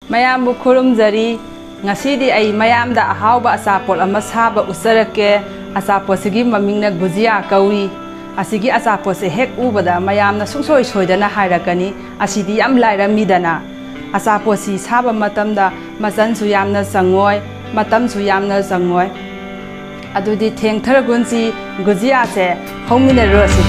Mayambu khurumjari ngasidi ai mayamda Ahaoba Achapot ama saba usarake Achapot sigi mamingna Gujiya kawi asigi Achapot se hek ubada mayamna sungsoi soidana hairakani asidi yam lairamidana Achapot si saba matamda masansu yamna sangoi matamsu yamna sangoi adudi thengtharagunsi Gujiya se homina rosi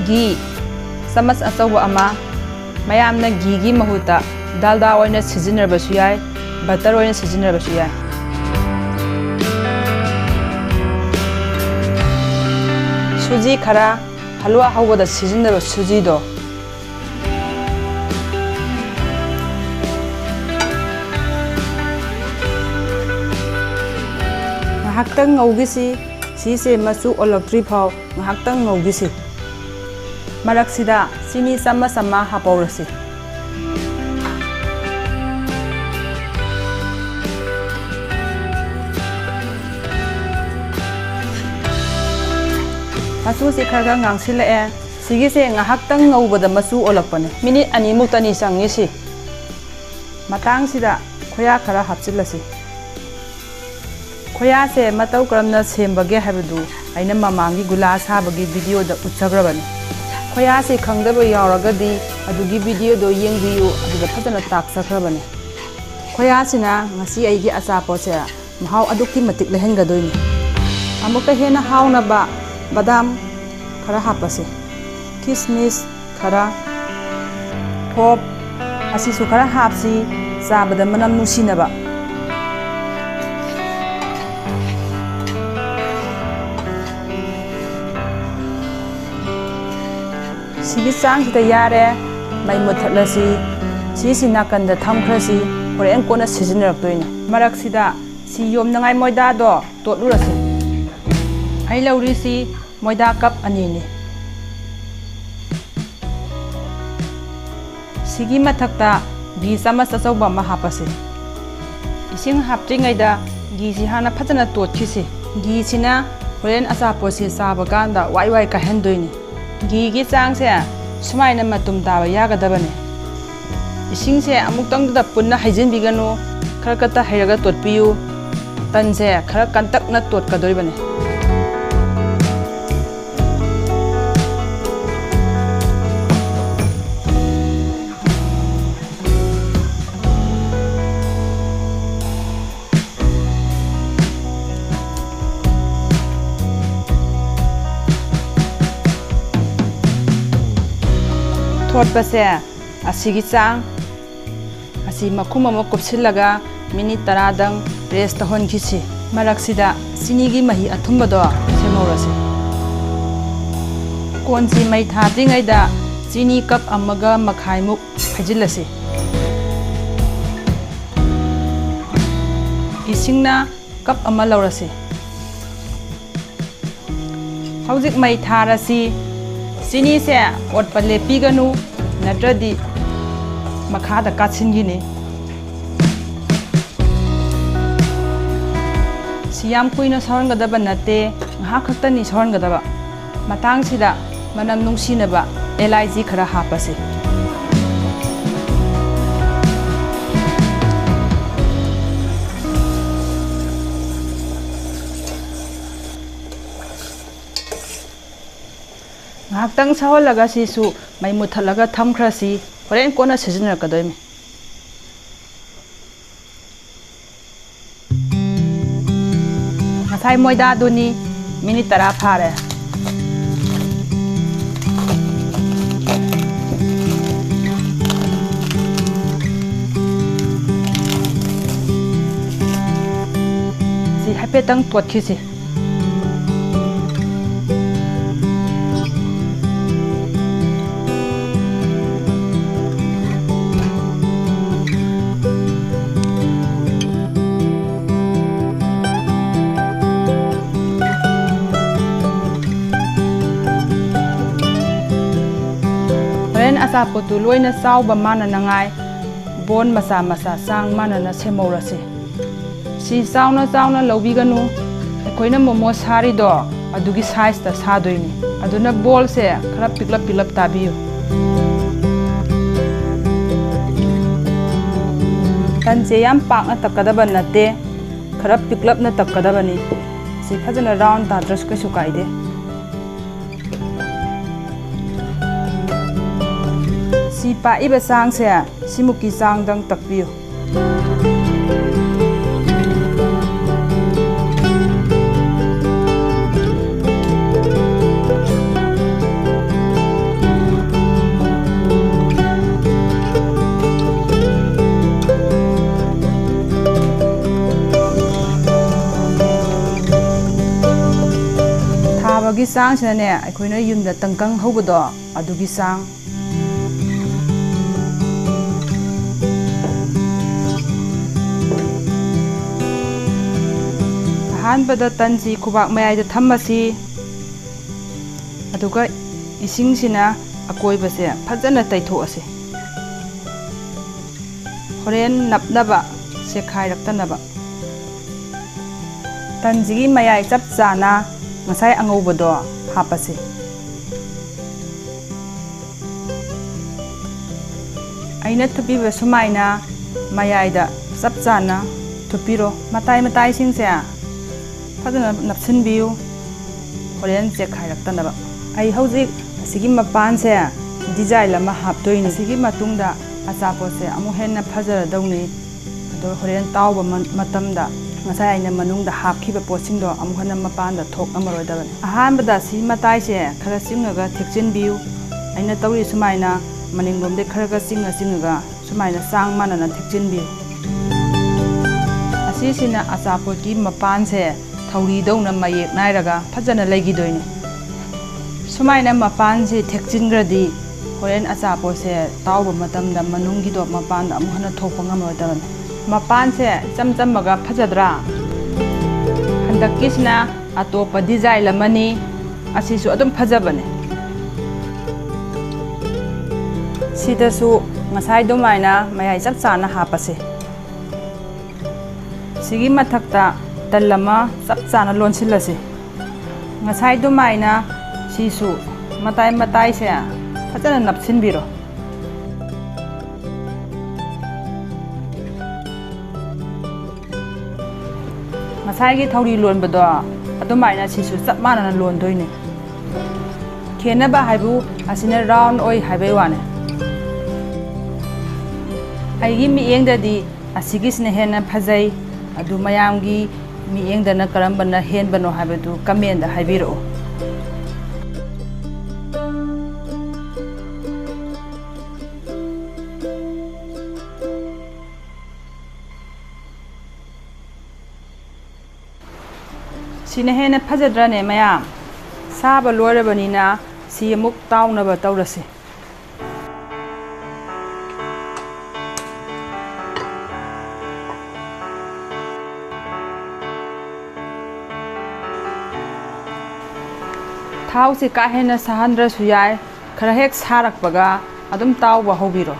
Gi samas asawa ama mayamna gi mahuta dalda oina sizinarbasu yai butter oina sizinarbasu yai suji khara halwa hawada sizinarba suji do ngahaktang ngawgisi sise masu olaktrip haw ngahaktang ngawgisi Maraksida sini sama-sama hapaurasi. Masu si kharga ngangsila sigi se ngahaktang ngawbada masu olakpane. Minute ani muktani sangi si. Matang sida khoya khara hapsilasi. Khoya se matau karamna sembage habadu aina mamangi gula sabagi video da utsagrabani. Khoya se khangdaba yauragadi adugi video do yengbiyu aduga phajana taksakrabane khoya sina ngasi aigi Achapot se mahau adukki matik lehengadoini amuka hena hauna ba badam khara hapase kismis khara hop asi su khara hapsi sabada manam nusinaba Sigi sang kita yare mai muthatlasi si nakanda thamkhrasi horen kona sizinaraptoina maraksida si yomnangai moida do totlurasi ai lauri si moida cup anini sigi mathakta gi sama sasauba ma hapase ising haptingaida gi si hana phajana totkhisi gi sina horen Achapot si saba ganda wai ka hendoini Gi chang se sumaina matum daba yagadabane ising se amuktang da punna haijin bigano kharkata hairaga totpiyu tan se khara kantak na tot kadoribane Thotpase asigi chang asi makhum ama kopsilaga minute 10 dang rest hon khisi maraksida sinigi mahi athumba do semorase konsi mai thatingai da chini cup amaga makhai muk phajilase isingna cup ama laurase haujik mai tharasi Sini se ot pale piganu natradi makhada katsingini Siam kuina sawangadaba nate ngahakhtani sawangadaba matang sida manam nungsinaba LIG khara hapase Ngaktang saholaga sisu mai muthalaga thamkhrasi horen kona sizinarkadoimi ngasai moida duni minute 10 phare si hapetang totkhisi Achapot tu loina sauba mana nangai ꯕꯣꯟ ꯃꯆꯥ ꯃꯆꯥ ꯆꯥꯡ ꯃꯥꯟꯅꯅ ꯁꯦꯝꯍꯧꯔꯁꯤ ꯁꯤ ꯆꯥꯎꯅ ꯆꯥꯎꯅ ꯂꯧꯕꯤꯒꯅꯨ ꯑꯩꯈꯣꯏꯅ ꯃꯣꯃꯣ ꯁꯥꯔꯤꯗꯣ ꯑꯗꯨꯒꯤ ꯁꯥꯏꯖꯇ ꯁꯥꯗꯣꯏꯅꯤ ꯑꯗꯨꯅ ꯕꯣꯜꯁꯦ ꯈꯔ ꯄꯤꯛꯂꯞ ꯄꯤꯛꯂꯞ ꯇꯥꯕꯤꯌꯨ ꯇꯟꯁꯦ ꯌꯥꯝ ꯄꯥꯛꯅ ꯇꯛꯀꯗꯕ ꯅꯠꯇꯦ खरा पिकलप न तपकदबनी सी फजन राउंड ताद्रस कछु कायदे सी पाइबा सांग से सिमुकी सांग दंग तकपियो गी सांग से अखोइना युमदा तंकंग हौबदो अदुगी सांग अहानबदा तनसी खुबाक मयाइदा थम्मसी अदुगा इसिंगसिना अकोइबसे फजना तैथोअसे होरेन नपनबा सेखाइरक्तनबा तनजिगी मयाइ चप चाना ngasai angobado hapase aina thupiba sumaina mayaida sapchana thupiro matai matai singse phadana napsin biu horen che khairaktanaba ai hojik asigi mapan se design lama haptoini sigi matungda achapot se amu henna phajara dawni do horen tawba matamda ngasai aina manungda hapkhiba pochingdo amuhana mapanda thok amaroidabani ahanbada si matai se khara singaga thekchinbiu aina tawri sumaina maninglomde kharaga singa sumaina sang manana thekchinbiu asisina achapot ki mapan se thauri dawna mayek nairaga phajana leigidoini sumaina mapan se thekchingradi horen achapot se tawba matamda manunggi do mapanda amuhana thokpa ngamaroidabani mapan se chamchamaga phajadra handakisna atopa design lamani asisu adum phajabane sidasu ngasai domaina mayai chapchana hapase sigi mathakta tallama chapchana lonsilase ngasai domaina sisu matai matai se phajana napsinbiro ngasai gi thauri lonbado adumaina sisu chap manana londoine khenaba haibu asina round oi haibai wane aigi mi engdadi asigisne hena phajai adu mayamgi mi engdana karambana henbano haibadu comment da haibiro सिने हेने फजद्रने मयाम साबा लोरबनिना सी अमुक ताउनबा तौरसे थाउ से का हेना सहांद्रसु याय खरा हेक सारकपगा अदुम ताउबा होबिरो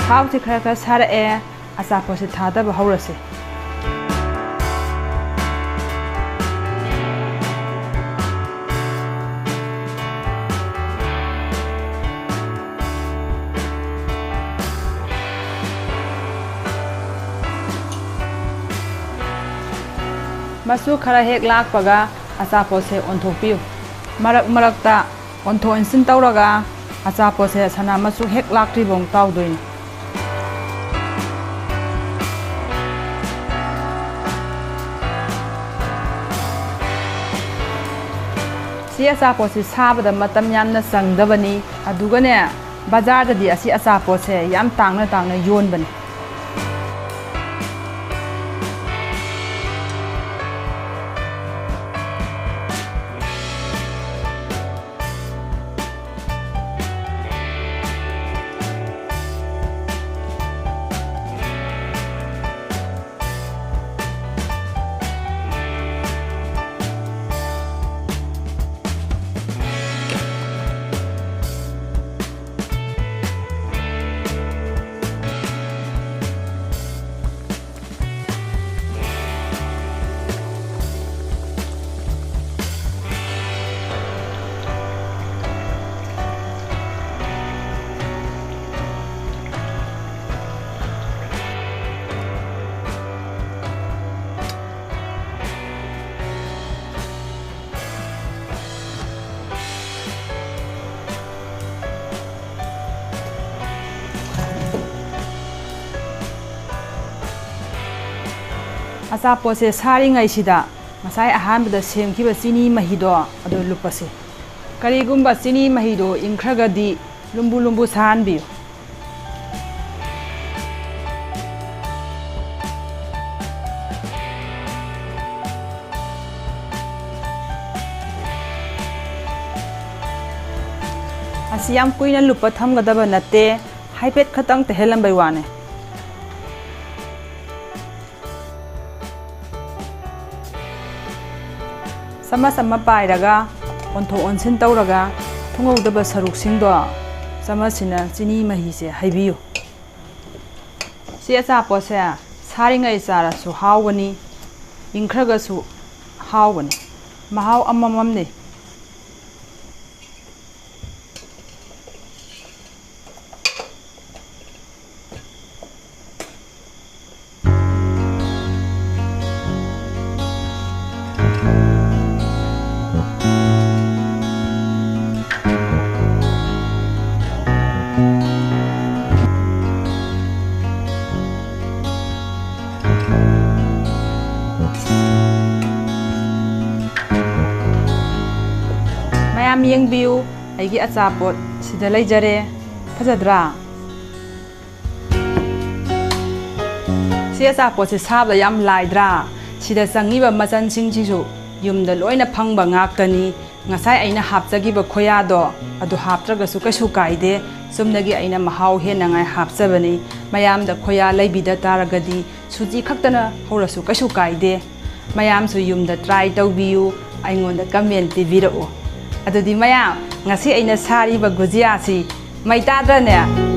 थाउ से खरा खरा सारए अचापोत से थादबा हौरसे masu khara hek lakpaga achapot se onthokpiu marak marakta ontho insin tawraga achapot se sana masu hek lakribong tawdoini si achapot se sabada matam yamna sangdabani adugane bazar da di asi achapot se yam tangna yonbani Achapotse saringaysidha ngasai ahanbada semkhiba chini mahido adu lupase karigumba chini mahido ingkhragadi lumbu lumbu sahanbiyo asi yam kuina lupa thamgadaba natte haipet khatang tehelambai wane sama sama pairaga ontho onsin tawraga thungawdaba saruksingdo sama sina chini mahi se haibiyu si achapotse saringai chara su hawani ingkhraga su hawani mahaw amamamne yengbiu aigi achapot sida leijare phajadra si achapot se sabla yam laidra sida sangiba machan singchisu yumda loina phangba ngaktani ngasai aina hapchagiba khoya do adu haptraga su kasu kaide sumnagi aina mahaw henangai hapchabani mayam da khoya leibida taragadi suji khaktana horasu kasu kaide mayam su yumda try tawbiu aingonda comment tibirao adudi mayam ngasi aina sari ba gujiya si mai tadra ne